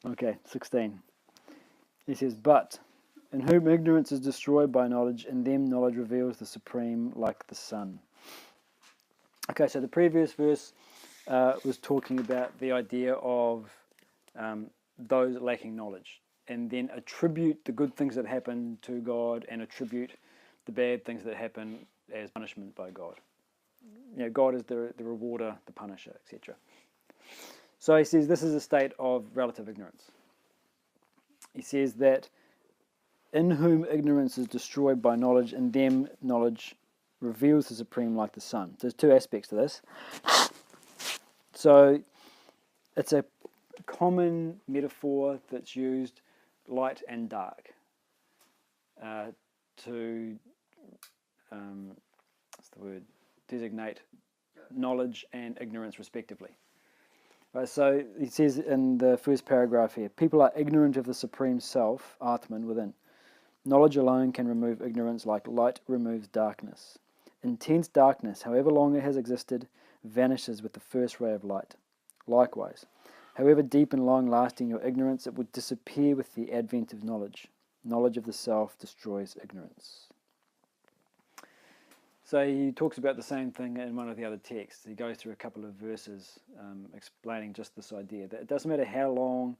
Okay, 16. He says, but in whom ignorance is destroyed by knowledge, in them knowledge reveals the supreme like the sun. Okay, so the previous verse was talking about the idea of those lacking knowledge, and then attribute the good things that happen to God and attribute the bad things that happen as punishment by God. God is the rewarder, the punisher, etc. So he says this is a state of relative ignorance. He says that in whom ignorance is destroyed by knowledge, in them knowledge reveals the supreme like the sun. There's two aspects to this. So it's a common metaphor that's used, light and dark, to what's the word? Designate knowledge and ignorance respectively. Right, so he says in the first paragraph here, people are ignorant of the supreme self, Atman, within. Knowledge alone can remove ignorance like light removes darkness. Intense darkness, however long it has existed, vanishes with the first ray of light. Likewise, however deep and long-lasting your ignorance, it would disappear with the advent of knowledge. Knowledge of the self destroys ignorance. So he talks about the same thing in one of the other texts. He goes through a couple of verses explaining just this idea, that it doesn't matter how long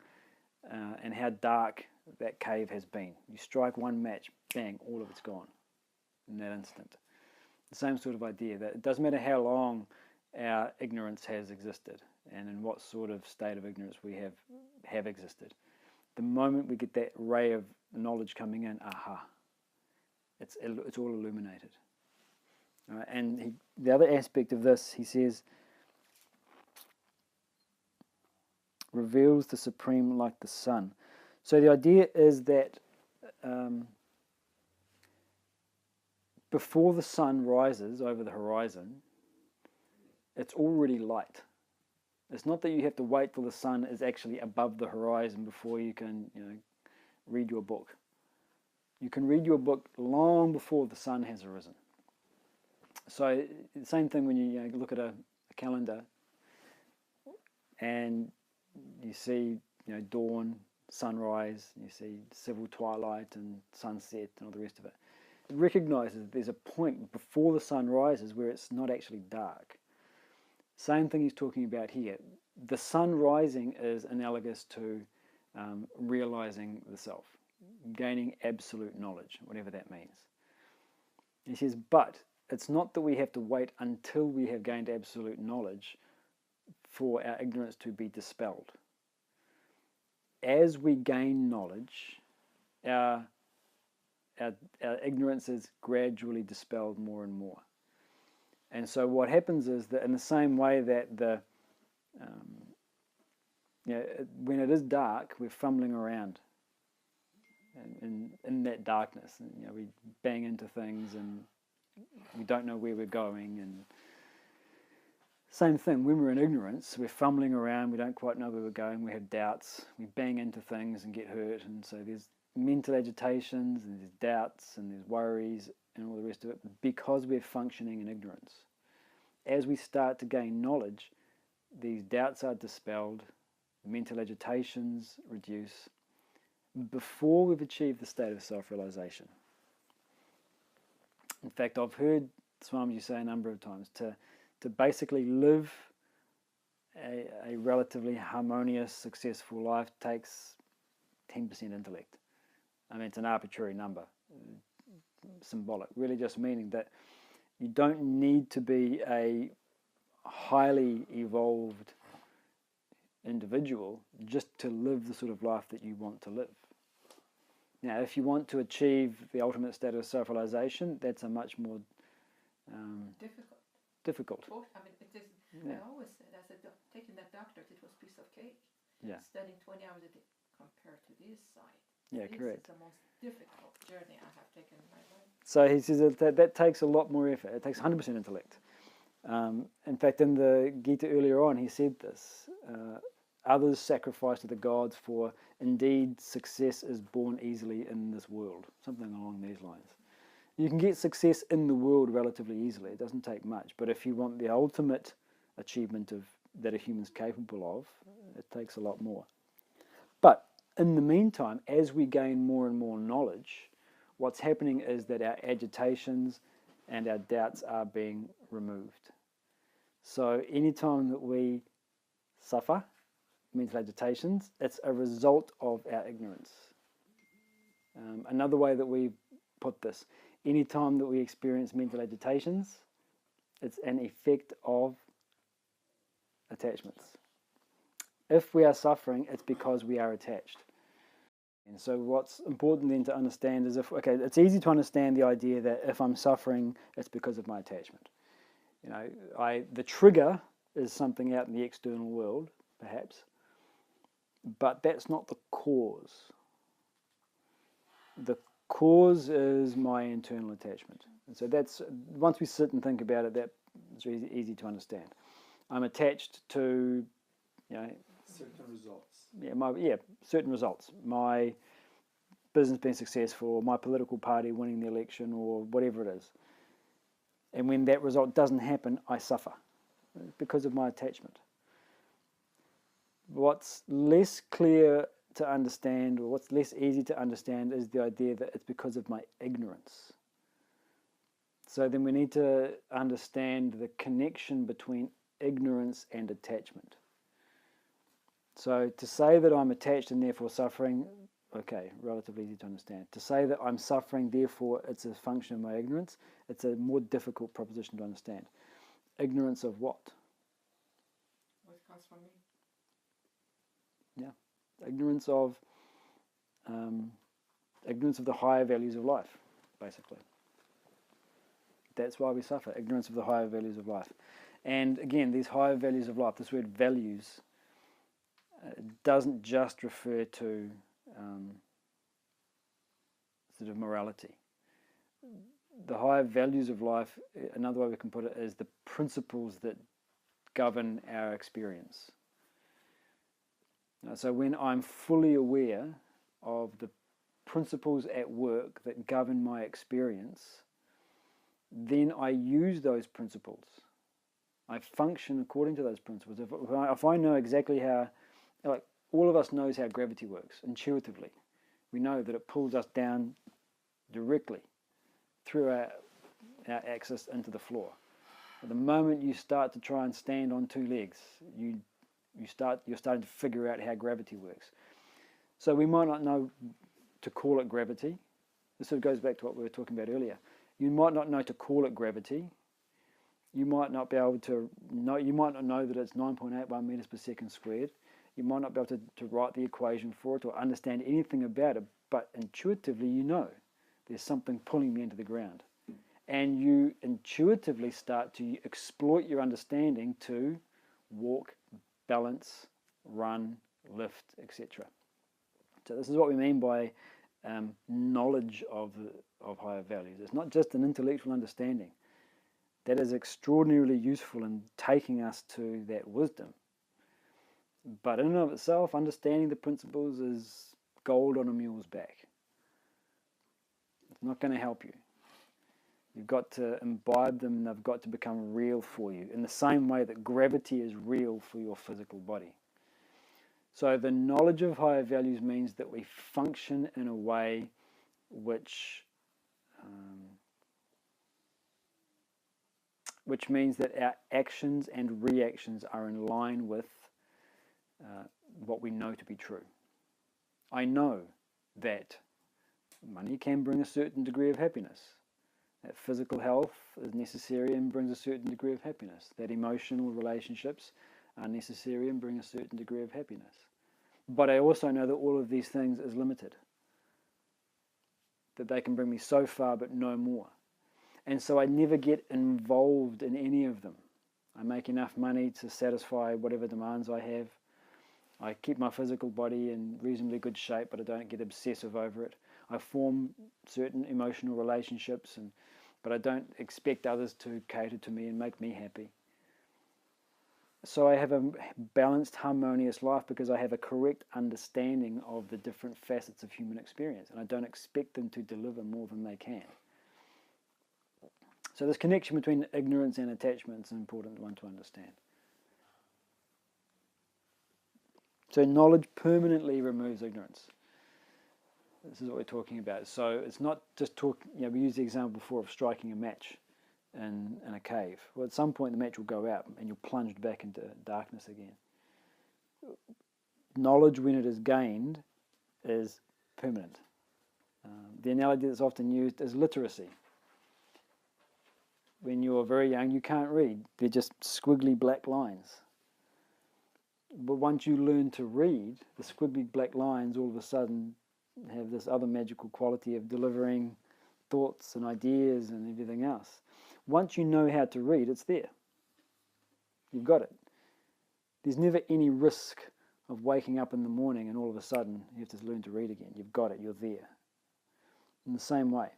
and how dark that cave has been. You strike one match, bang, all of it's gone in that instant. The same sort of idea, that it doesn't matter how long our ignorance has existed and in what sort of state of ignorance we have existed. The moment we get that ray of knowledge coming in, aha, it's all illuminated. And the other aspect of this, he says, reveals the supreme like the sun. So the idea is that before the sun rises over the horizon, it's already light. It's not that you have to wait till the sun is actually above the horizon before you can, read your book. You can read your book long before the sun has arisen. So the same thing when you look at a calendar and you see dawn, sunrise, you see civil twilight and sunset and all the rest of it. It recognizes that there's a point before the sun rises where it's not actually dark. Same thing he's talking about here. The sun rising is analogous to realizing the self, gaining absolute knowledge, whatever that means. He says, but it's not that we have to wait until we have gained absolute knowledge for our ignorance to be dispelled. As we gain knowledge, our ignorance is gradually dispelled more and more. And so what happens is that in the same way that when it is dark, we're fumbling around in that darkness. And, we bang into things and we don't know where we're going. And same thing, when we're in ignorance, we're fumbling around, we don't quite know where we're going, we have doubts, we bang into things and get hurt. And so there's mental agitations and there's doubts and there's worries and all the rest of it because we're functioning in ignorance. As we start to gain knowledge, these doubts are dispelled, mental agitations reduce before we've achieved the state of self-realization. In fact, I've heard Swamiji say a number of times to basically live a relatively harmonious, successful life takes 10% intellect. I mean, it's an arbitrary number, symbolic, really just meaning that you don't need to be a highly evolved individual just to live the sort of life that you want to live. Now, if you want to achieve the ultimate state of self-realization, that's a much more difficult. I mean, it is. Yeah. I always said, taking that doctorate, it was a piece of cake. Yeah. Studying 20 hours a day compared to this side. Yeah, this correct. Is the most difficult journey I have taken in my life. So he says that takes a lot more effort. It takes 100% intellect. In fact, in the Gita earlier on, he said this. Others sacrifice to the gods, for indeed success is born easily in this world. Something along these lines. You can get success in the world relatively easily. It doesn't take much. But if you want the ultimate achievement that a human's capable of, it takes a lot more. But in the meantime, as we gain more and more knowledge, what's happening is that our agitations and our doubts are being removed. So anytime that we suffer mental agitations, it's a result of our ignorance. Another way that we put this, anytime that we experience mental agitations, it's an effect of attachments. If we are suffering, it's because we are attached. And so what's important then to understand is it's easy to understand the idea that if I'm suffering, it's because of my attachment. The trigger is something out in the external world, perhaps, but that's not the cause. The cause is my internal attachment. And so that's, once we sit and think about it, that's easy to understand. I'm attached to, certain results. Certain results. My business being successful, my political party winning the election, or whatever it is. And when that result doesn't happen, I suffer because of my attachment. What's less clear to understand, or what's less easy to understand, is the idea that it's because of my ignorance. So then we need to understand the connection between ignorance and attachment. So to say that I'm attached and therefore suffering, okay, relatively easy to understand. To say that I'm suffering, therefore it's a function of my ignorance, it's a more difficult proposition to understand. Ignorance of what? What comes from me? Yeah, ignorance of the higher values of life, basically. That's why we suffer, ignorance of the higher values of life. And again, these higher values of life, this word values, doesn't just refer to sort of morality. The higher values of life, another way we can put it, is the principles that govern our experience. So when I'm fully aware of the principles at work that govern my experience, then I use those principles. I function according to those principles. If I know exactly how, like all of us knows how gravity works intuitively. We know that it pulls us down directly through our axis into the floor. At the moment you start to try and stand on two legs, you're starting to figure out how gravity works. So we might not know to call it gravity. This sort of goes back to what we were talking about earlier. You might not know to call it gravity. You might not be able to know. You might not know that it's 9.81 meters per second squared. You might not be able to write the equation for it or understand anything about it. But intuitively, you know there's something pulling me into the ground, and you intuitively start to exploit your understanding to walk, balance, run, lift, etc. So this is what we mean by knowledge of higher values. It's not just an intellectual understanding. That is extraordinarily useful in taking us to that wisdom. But in and of itself, understanding the principles is gold on a mule's back. It's not going to help you. You've got to imbibe them, and they've got to become real for you, in the same way that gravity is real for your physical body. So the knowledge of higher values means that we function in a way which means that our actions and reactions are in line with what we know to be true. I know that money can bring a certain degree of happiness, that physical health is necessary and brings a certain degree of happiness, that emotional relationships are necessary and bring a certain degree of happiness. But I also know that all of these things is limited, that they can bring me so far but no more. And so I never get involved in any of them. I make enough money to satisfy whatever demands I have. I keep my physical body in reasonably good shape, but I don't get obsessive over it. I form certain emotional relationships, but I don't expect others to cater to me and make me happy. So I have a balanced, harmonious life because I have a correct understanding of the different facets of human experience, and I don't expect them to deliver more than they can. So this connection between ignorance and attachment is an important one to understand. So knowledge permanently removes ignorance. This is what we're talking about. So it's not just talking, we used the example before of striking a match in a cave. Well, at some point the match will go out and you're plunged back into darkness again. Knowledge, when it is gained, is permanent. The analogy that's often used is literacy. When you're very young, you can't read. They're just squiggly black lines. But once you learn to read, the squiggly black lines all of a sudden have this other magical quality of delivering thoughts and ideas and everything else. Once you know how to read, it's there. You've got it. There's never any risk of waking up in the morning and all of a sudden you have to learn to read again. You've got it. You're there. In the same way,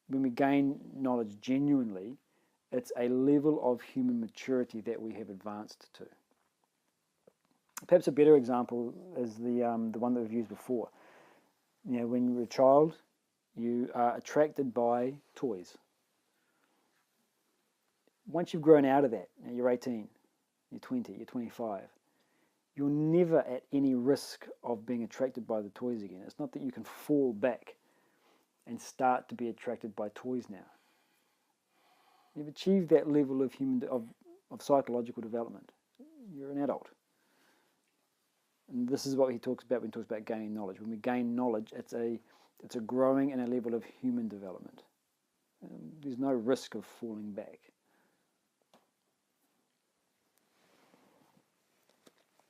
when we gain knowledge genuinely, it's a level of human maturity that we have advanced to. Perhaps a better example is the one that we've used before. When you're a child, you are attracted by toys. Once you've grown out of that, you're 18, you're 20, you're 25, you're never at any risk of being attracted by the toys again. It's not that you can fall back and start to be attracted by toys now. You've achieved that level of of psychological development. You're an adult. And this is what he talks about when he talks about gaining knowledge. When we gain knowledge, it's a growing and a level of human development. There's no risk of falling back.